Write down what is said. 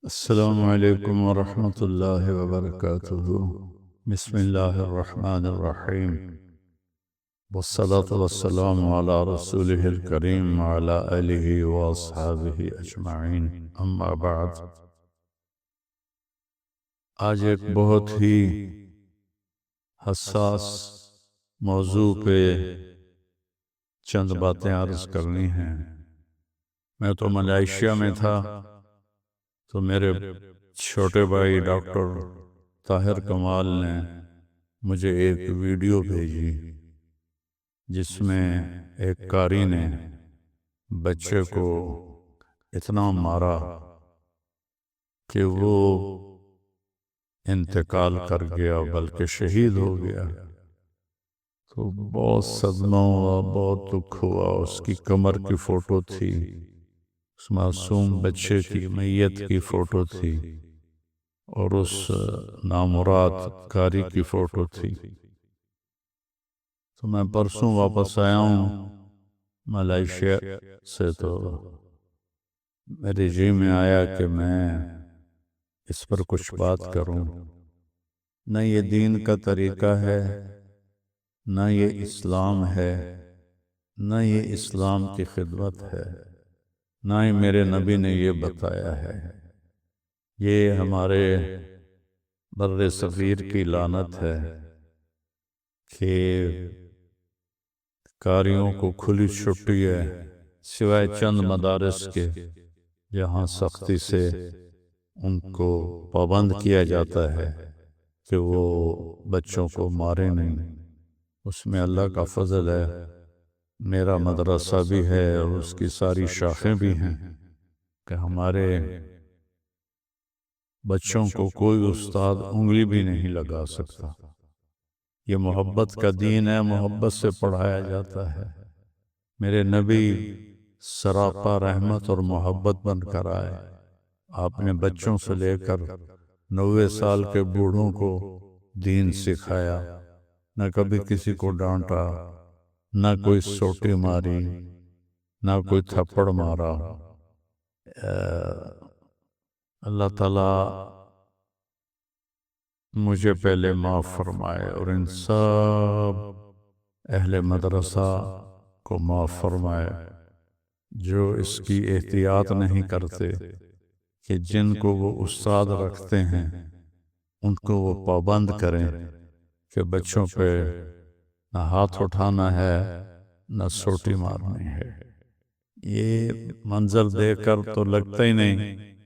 السلام علیکم ورحمۃ اللہ وبرکاتہ۔ بسم اللہ الرحمن الرحیم، والصلاة والسلام علی رسولہ الکریم وعلی آلہ واصحابہ اجمعین، اما بعد۔ آج ایک بہت ہی حساس موضوع پہ چند باتیں عرض کرنی ہیں۔ میں تو ملائیشیا میں تھا، تو میرے چھوٹے بھائی ڈاکٹر طاہر کمال نے مجھے ایک ویڈیو بھیجی جس میں ایک قاری نے بچے کو اتنا مارا کہ وہ انتقال کر گیا، بلکہ شہید ہو گیا۔ تو بہت صدمہ ہوا، بہت دکھ ہوا۔ اس کی کمر کی فوٹو تھی، اس معصوم بچے کی میت کی فوٹو تھی، اور اس نامراد قاری کی فوٹو تھی۔ تو میں پرسوں واپس آیا ہوں ملائیشیا سے، تو میرے جی میں آیا کہ میں اس پر کچھ بات کروں۔ نہ یہ دین کا طریقہ ہے، نہ یہ اسلام ہے، نہ یہ اسلام کی خدمت ہے، نہ ہی میرے نبی نے یہ بتایا ہے۔ یہ ہمارے بر صغیر کی لعنت ہے کہ قاریوں کو کھلی چھٹی ہے، سوائے چند مدارس کے جہاں سختی سے ان کو پابند کیا جاتا ہے کہ وہ بچوں کو مارے نہیں۔ اس میں اللہ کا فضل ہے، میرا مدرسہ بھی ہے اور اس کی ساری شاخیں بھی ہیں کہ ہمارے بچوں کو کوئی استاد انگلی بھی نہیں لگا سکتا۔ یہ محبت کا دین ہے، محبت سے پڑھایا جاتا ہے۔ میرے نبی سراپا رحمت اور محبت بن کر آئے۔ آپ نے بچوں سے لے کر 90 سال کے بوڑھوں کو دین سکھایا، نہ کبھی کسی کو ڈانٹا، نہ کوئی سوٹی ماری، نہ کوئی تھپڑ مارا۔ اللہ تعالیٰ مجھے پہلے معاف فرمائے اور ان سب اہل مدرسہ کو معاف فرمائے جو اس کی احتیاط نہیں کرتے کہ جن کو وہ استاد رکھتے ہیں ان کو وہ پابند کریں کہ بچوں پہ نہ ہاتھ اٹھانا ہے، نہ سوٹی مارنی ہے۔ یہ منظر دیکھ کر تو لگتا ہی نہیں